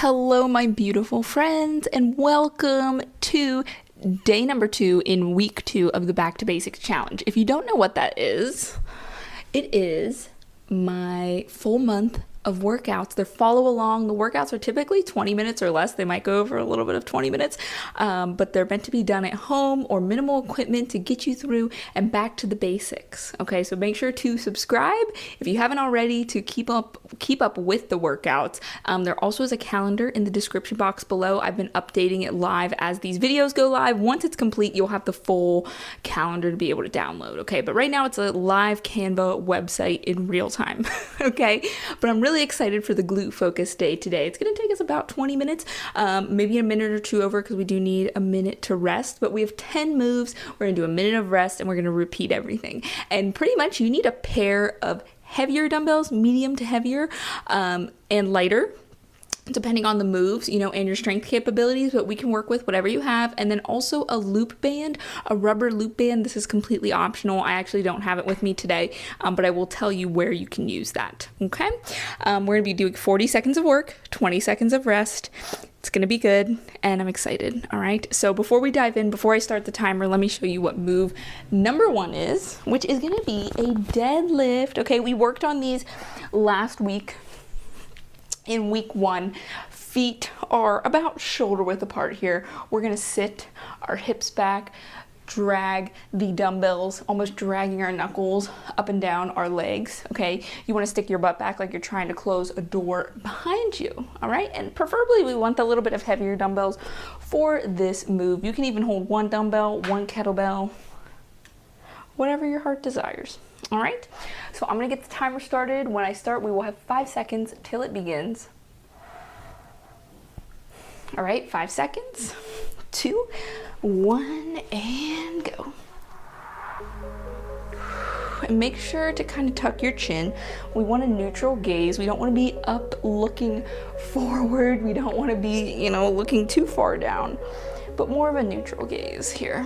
Hello, my beautiful friends, and welcome to day number 2 in week 2 of the Back to Basics Challenge. If you don't know what that is, it is my full month of workouts. They're follow along. The workouts are typically 20 minutes or less. They might go over a little bit of 20 minutes, but they're meant to be done at home or minimal equipment to get you through and back to the basics. Okay, so make sure to subscribe if you haven't already to keep up with the workouts. There also is a calendar in the description box below. I've been updating it live as these videos go live. Once it's complete, you'll have the full calendar to be able to download. Okay, but right now it's a live Canva website in real time. Okay, but I'm really excited for the glute focus day today. It's going to take us about 20 minutes, maybe a minute or two over because we do need a minute to rest, but we have 10 moves. We're going to do a minute of rest and we're going to repeat everything. And pretty much you need a pair of heavier dumbbells, medium to heavier, and lighter, depending on the moves, and your strength capabilities, but we can work with whatever you have. And then also a loop band, a rubber loop band. This is completely optional. I actually don't have it with me today, but I will tell you where you can use that. Okay. We're going to be doing 40 seconds of work, 20 seconds of rest. It's going to be good, and I'm excited. All right. So before we dive in, before I start the timer, let me show you what move number 1 is, which is going to be a deadlift. Okay. We worked on these last week. In week 1, feet are about shoulder width apart here. We're gonna sit our hips back, drag the dumbbells, almost dragging our knuckles up and down our legs, okay? You wanna stick your butt back like you're trying to close a door behind you, all right? And preferably we want a little bit of heavier dumbbells for this move. You can even hold 1 dumbbell, 1 kettlebell, whatever your heart desires. All right, so I'm gonna get the timer started. When I start, we will have 5 seconds till it begins. All right, 5 seconds, 2, 1, and go. And make sure to kind of tuck your chin. We want a neutral gaze. We don't want to be up looking forward. We don't want to be, looking too far down, but more of a neutral gaze here.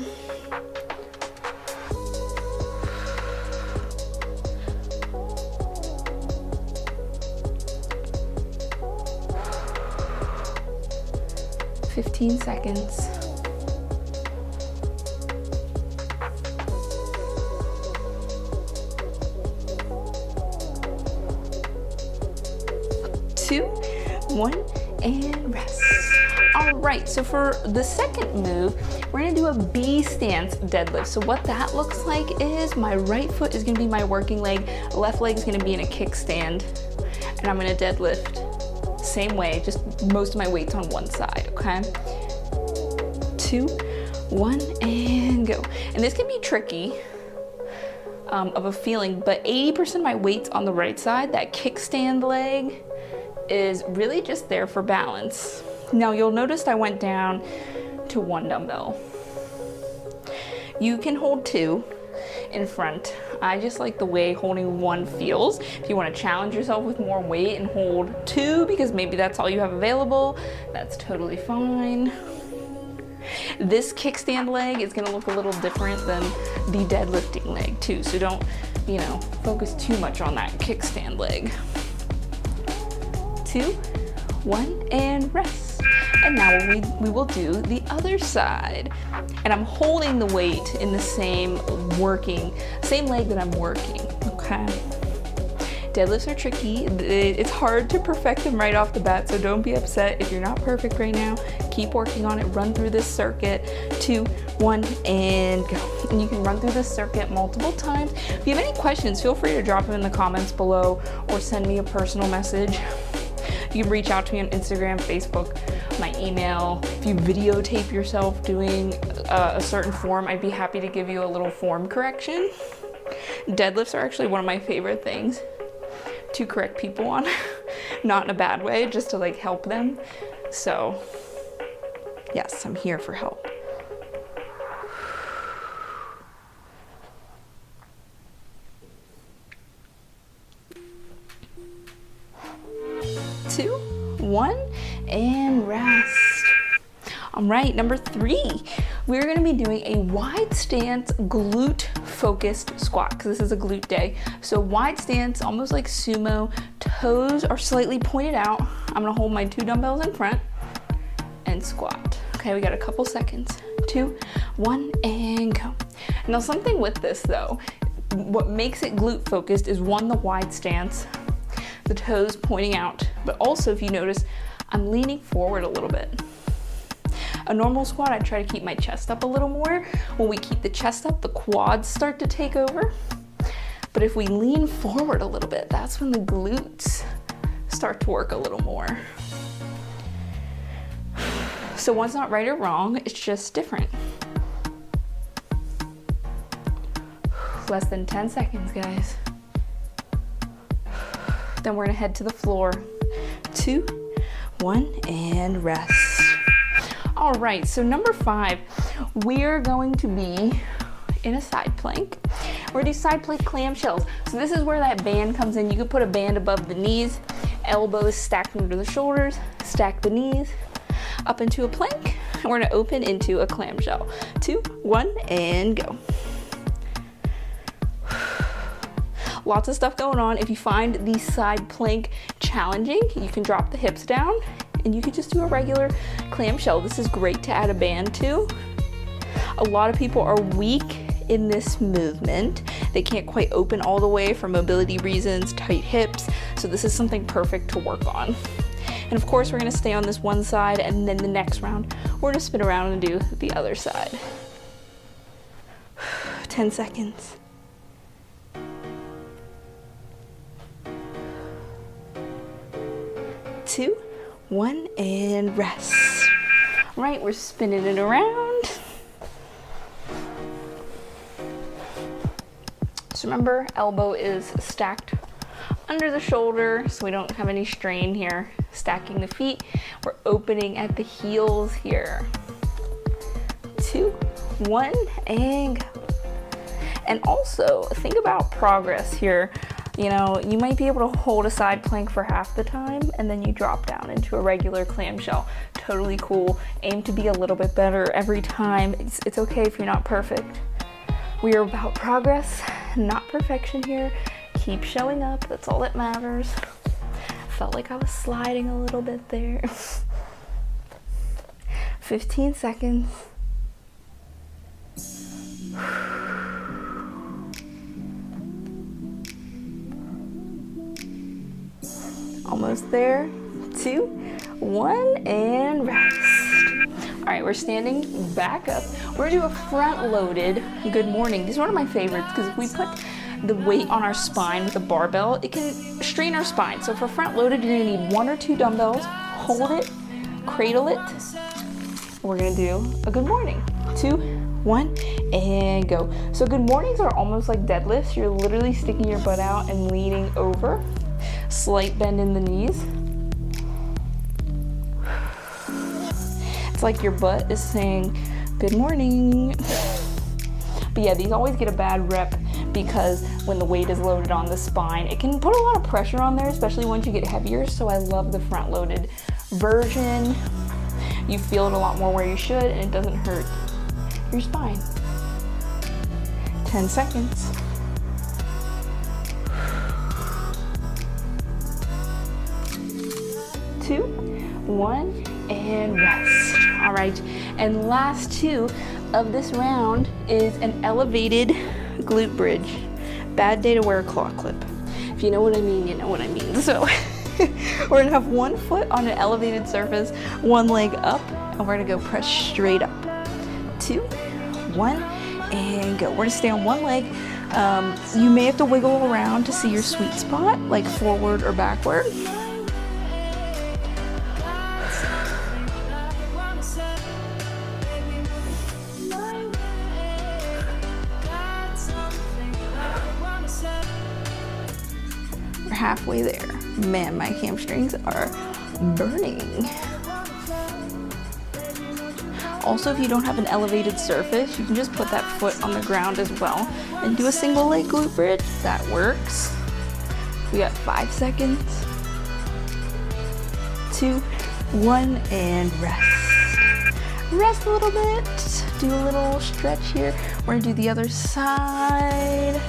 Fifteen seconds. Two, 1, and rest. All right, so for the second move, we're gonna do a B stance deadlift. So what that looks like is my right foot is gonna be my working leg, left leg is gonna be in a kickstand, and I'm gonna deadlift same way, just most of my weight's on one side, okay? 2, 1, and go. And this can be tricky of a feeling, but 80% of my weight's on the right side. That kickstand leg is really just there for balance. Now you'll notice I went down to 1 dumbbell. You can hold 2 in front. I just like the way holding 1 feels. If you want to challenge yourself with more weight and hold 2 because maybe that's all you have available, that's totally fine. This kickstand leg is going to look a little different than the deadlifting leg too, so don't, focus too much on that kickstand leg. 2, 1, and rest. And now we will do the other side. And I'm holding the weight in the same leg that I'm working, okay? Deadlifts are tricky. It's hard to perfect them right off the bat, so don't be upset if you're not perfect right now. Keep working on it. Run through this circuit. 2, 1, and go. And you can run through this circuit multiple times. If you have any questions, feel free to drop them in the comments below or send me a personal message. You can reach out to me on Instagram, Facebook, my email. If you videotape yourself doing a certain form, I'd be happy to give you a little form correction. Deadlifts are actually one of my favorite things to correct people on, not in a bad way, just to help them. So yes, I'm here for help. Two, 1, and rest. All right, number 3, we're gonna be doing a wide stance glute focused squat because this is a glute day. So wide stance, almost like sumo, toes are slightly pointed out. I'm gonna hold my 2 dumbbells in front and squat. Okay, we got a couple seconds. 2, 1, and go. Now something with this though, what makes it glute focused is one, the wide stance, the toes pointing out, but also if you notice, I'm leaning forward a little bit. A normal squat, I try to keep my chest up a little more. When we keep the chest up, the quads start to take over. But if we lean forward a little bit, that's when the glutes start to work a little more. So one's not right or wrong, it's just different. Less than 10 seconds, guys. Then we're gonna head to the floor. 2, 1, and rest. All right, so number 5, we're going to be in a side plank. We're gonna do side plank clamshells. So this is where that band comes in. You could put a band above the knees, elbows stacked under the shoulders, stack the knees up into a plank, and we're gonna open into a clamshell. 2, 1, and go. Lots of stuff going on. If you find the side plank challenging, you can drop the hips down and you could just do a regular clamshell. This is great to add a band to. A lot of people are weak in this movement. They can't quite open all the way for mobility reasons, tight hips. So this is something perfect to work on. And of course, we're gonna stay on this one side, and then the next round, we're gonna spin around and do the other side. 10 seconds. 2, 1, and rest. All right, we're spinning it around. So remember, elbow is stacked under the shoulder so we don't have any strain here. Stacking the feet, we're opening at the heels here. 2, 1, and go. And also think about progress here. You know, you might be able to hold a side plank for half the time and then you drop down into a regular clamshell. Totally cool. Aim to be a little bit better every time. It's okay if you're not perfect. We are about progress, not perfection here. Keep showing up, that's all that matters. Felt like I was sliding a little bit there. 15 seconds. Almost there. 2, 1, and rest. All right, we're standing back up. We're gonna do a front-loaded good morning. This is one of my favorites because if we put the weight on our spine with a barbell, it can strain our spine. So for front-loaded, you're gonna need 1 or 2 dumbbells, hold it, cradle it. We're gonna do a good morning. 2, 1, and go. So good mornings are almost like deadlifts. You're literally sticking your butt out and leaning over. Slight bend in the knees. It's like your butt is saying, good morning. But yeah, these always get a bad rep because when the weight is loaded on the spine, it can put a lot of pressure on there, especially once you get heavier. So I love the front loaded version. You feel it a lot more where you should, and it doesn't hurt your spine. 10 seconds. 2, 1, and rest. All right, and last 2 of this round is an elevated glute bridge. Bad day to wear a claw clip. If you know what I mean, you know what I mean. So we're gonna have 1 foot on an elevated surface, 1 leg up, and we're gonna go press straight up. 2, 1, and go. We're gonna stay on 1 leg. You may have to wiggle around to see your sweet spot, like forward or backward. Halfway there. Man, my hamstrings are burning. Also, if you don't have an elevated surface, you can just put that foot on the ground as well and do a single leg glute bridge. That works. We got 5 seconds. 2, 1, and rest. Rest a little bit. Do a little stretch here. We're gonna do the other side.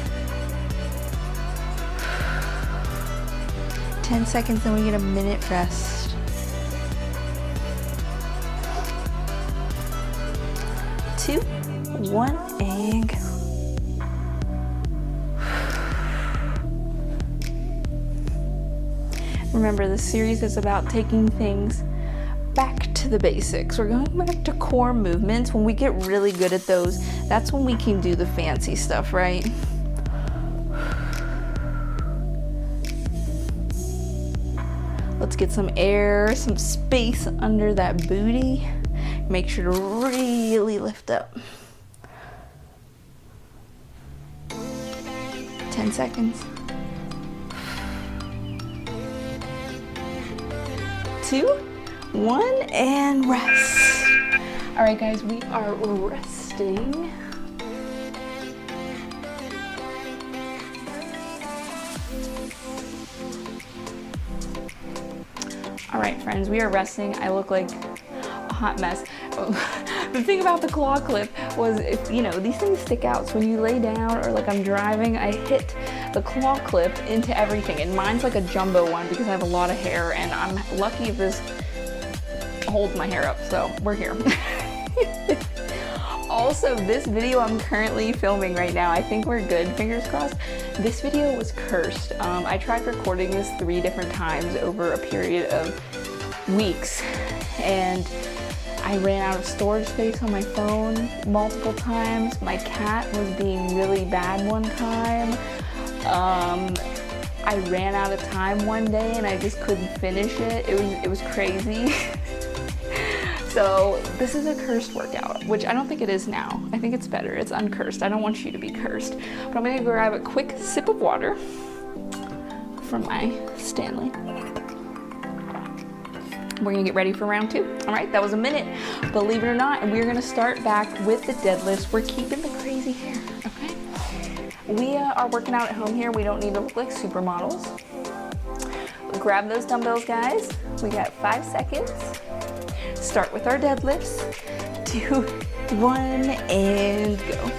10 seconds, then we get a minute rest. 2, 1, and go. Remember, this series is about taking things back to the basics. We're going back to core movements. When we get really good at those, that's when we can do the fancy stuff, right? Let's get some air, some space under that booty. Make sure to really lift up. 10 seconds. 2, 1, and rest. All right, guys, we are resting. All right, friends, we are resting. I look like a hot mess. The thing about the claw clip was, if you know, these things stick out. So when you lay down or like I'm driving, I hit the claw clip into everything. And mine's like a jumbo one because I have a lot of hair, and I'm lucky if this holds my hair up. So we're here. Also, this video I'm currently filming right now, I think we're good, fingers crossed. This video was cursed. I tried recording this 3 different times over a period of weeks, and I ran out of storage space on my phone multiple times. My cat was being really bad one time. I ran out of time one day and I just couldn't finish it. It was crazy. So this is a cursed workout, which I don't think it is now. I think it's better. It's uncursed. I don't want you to be cursed. But I'm gonna grab a quick sip of water from my Stanley. We're gonna get ready for round 2. All right, that was a minute, believe it or not, and we're gonna start back with the deadlifts. We're keeping the crazy hair, okay? We are working out at home here. We don't need to look like supermodels. Grab those dumbbells, guys. We got 5 seconds. Start with our deadlifts. 2, 1, and go.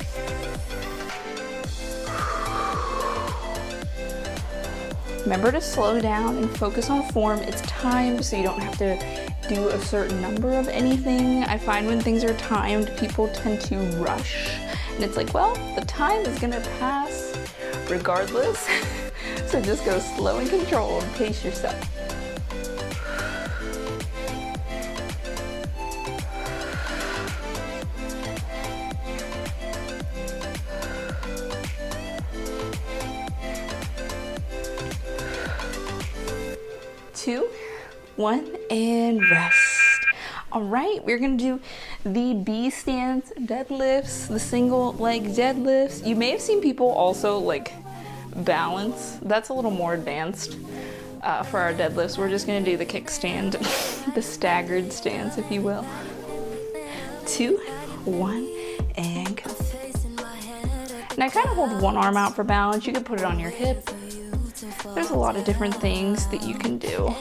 Remember to slow down and focus on form. It's timed, so you don't have to do a certain number of anything. I find when things are timed, people tend to rush. And it's like, well, the time is gonna pass regardless. So just go slow and controlled, pace yourself. Two, 1, and rest. All right, we're gonna do the B stance deadlifts, the single leg deadlifts. You may have seen people also like balance. That's a little more advanced for our deadlifts. We're just gonna do the kickstand, the staggered stance, if you will. 2, 1, and go. And I kind of hold one arm out for balance. You could put it on your hip. There's a lot of different things that you can do.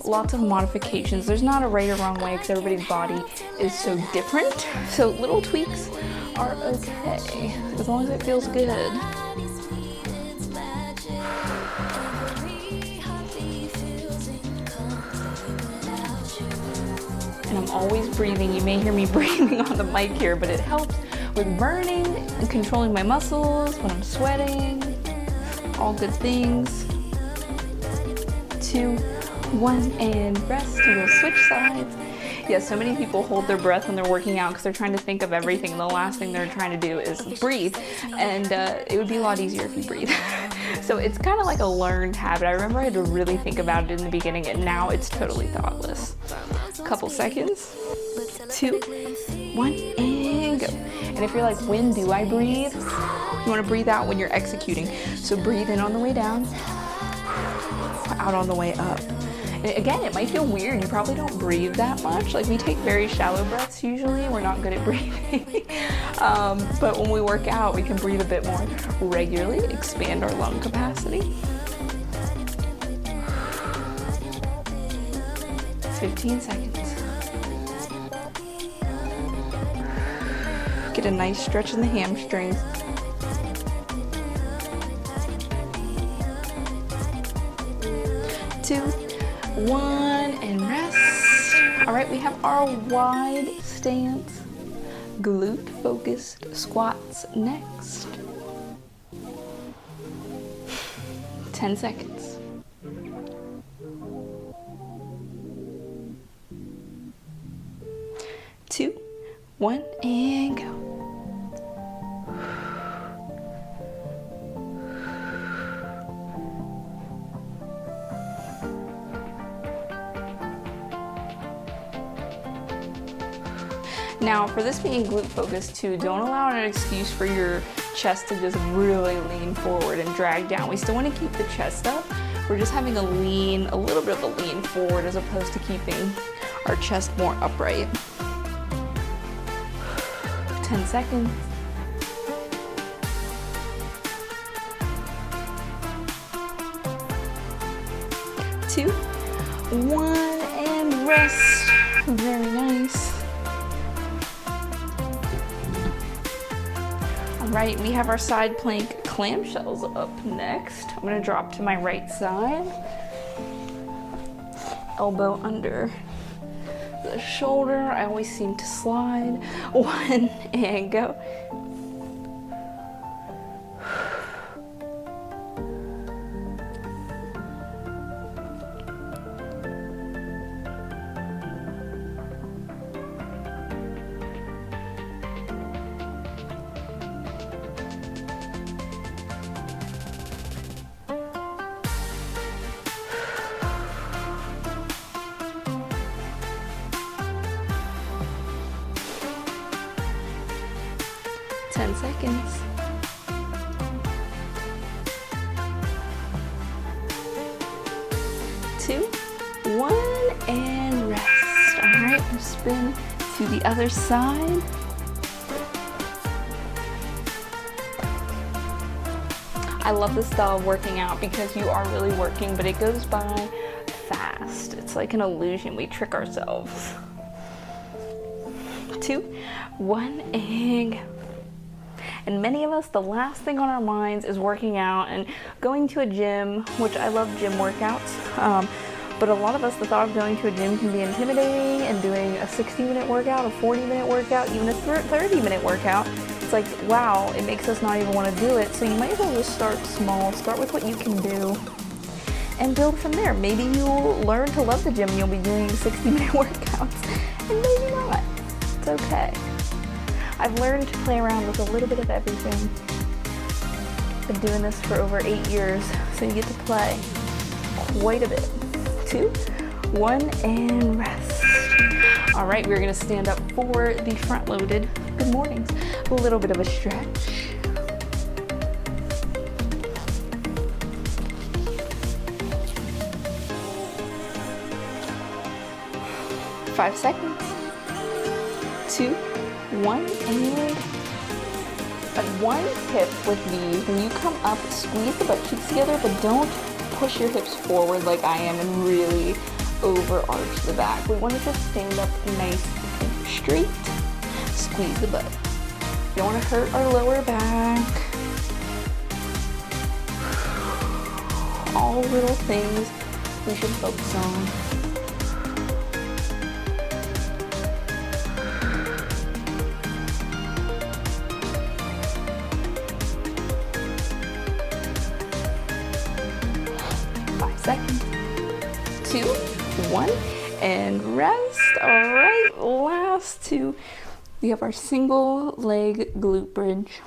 Lots of modifications. There's not a right or wrong way because everybody's body is so different. So little tweaks are okay as long as it feels good. And I'm always breathing. You may hear me breathing on the mic here, but it helps with burning and controlling my muscles when I'm sweating. All good things. 2, 1, and rest. We'll switch sides. Yeah, so many people hold their breath when they're working out because they're trying to think of everything, and the last thing they're trying to do is breathe. And it would be a lot easier if you breathe. So it's kind of like a learned habit. I remember I had to really think about it in the beginning, and now it's totally thoughtless. Couple seconds. 2, 1, and go. And if you're like, when do I breathe? You want to breathe out when you're executing. So breathe in on the way down, out on the way up. And again, it might feel weird. You probably don't breathe that much. Like, we take very shallow breaths usually. We're not good at breathing. But when we work out, we can breathe a bit more regularly, expand our lung capacity. 15 seconds. Get a nice stretch in the hamstrings. 1, and rest. All right, we have our wide stance, glute focused squats next. 10 seconds. 2, 1, and go. Now, for this being glute focused too, don't allow an excuse for your chest to just really lean forward and drag down. We still want to keep the chest up. We're just having a little bit of a lean forward as opposed to keeping our chest more upright. 10 seconds. 2, 1, and rest. Very nice. All right, we have our side plank clamshells up next. I'm gonna drop to my right side. Elbow under the shoulder. I always seem to slide. 1, and go. 10 seconds. 2, 1, and rest. All right, we'll spin to the other side. I love this style of working out because you are really working, but it goes by fast. It's like an illusion. We trick ourselves. 2, 1, and go. And many of us, the last thing on our minds is working out and going to a gym, which I love gym workouts. But a lot of us, the thought of going to a gym can be intimidating, and doing a 60-minute workout, a 40-minute workout, even a 30-minute workout, it's like, wow, it makes us not even want to do it. So you might as well just start small, start with what you can do, and build from there. Maybe you'll learn to love the gym and you'll be doing 60-minute workouts, and maybe not. It's okay. I've learned to play around with a little bit of everything. Been doing this for over 8 years, so you get to play quite a bit. 2, 1, and rest. All right, we're gonna stand up for the front-loaded good mornings. A little bit of a stretch. Five seconds. 2, 1, and at one hip with these. When you come up, squeeze the butt cheeks together, but don't push your hips forward like I am and really overarch the back. We want to just stand up nice and straight. Squeeze the butt. You don't want to hurt our lower back. All little things we should focus on. Seconds. 2, 1, and rest. All right, last 2. We have our single leg glute bridge.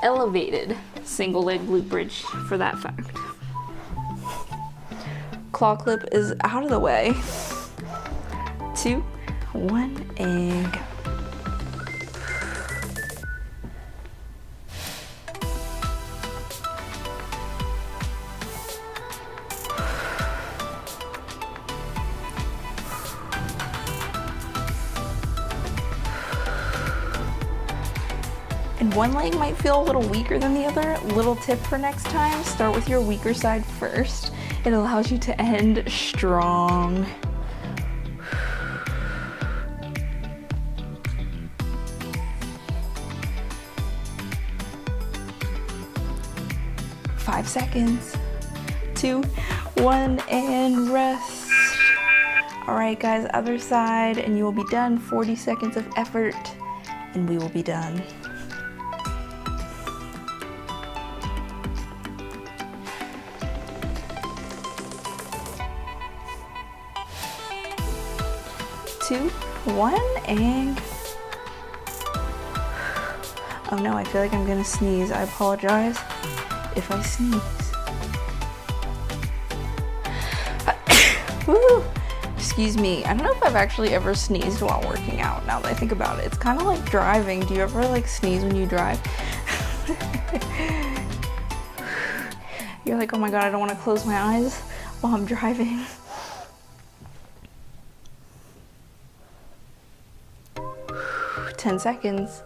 Elevated single leg glute bridge for that fact. Claw clip is out of the way. 2, 1, and go. And one leg might feel a little weaker than the other. Little tip for next time, start with your weaker side first. It allows you to end strong. Five seconds. 2, 1, and rest. All right, guys, other side, and you will be done. 40 seconds of effort, and we will be done. Two, 1, and oh no, I feel like I'm gonna sneeze. I apologize if I sneeze. Woo! Excuse me. I don't know if I've actually ever sneezed while working out, now that I think about it. It's kind of like driving. Do you ever like sneeze when you drive? You're like, oh my god, I don't want to close my eyes while I'm driving. Ten seconds.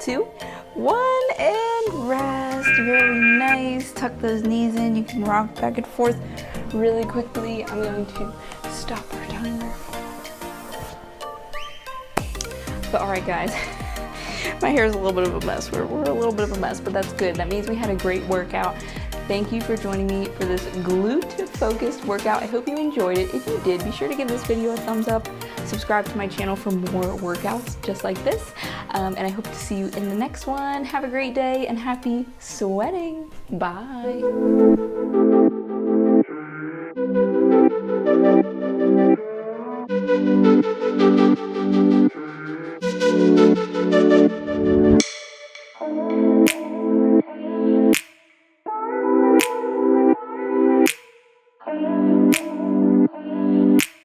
2, 1, and rest. Very nice. Tuck those knees in. You can rock back and forth really quickly. I'm going to stop our timer. But all right, guys. My hair is a little bit of a mess. We're a little bit of a mess, but that's good. That means we had a great workout. Thank you for joining me for this glute-focused workout. I hope you enjoyed it. If you did, be sure to give this video a thumbs up. Subscribe to my channel for more workouts just like this. And I hope to see you in the next one. Have a great day and happy sweating. Bye.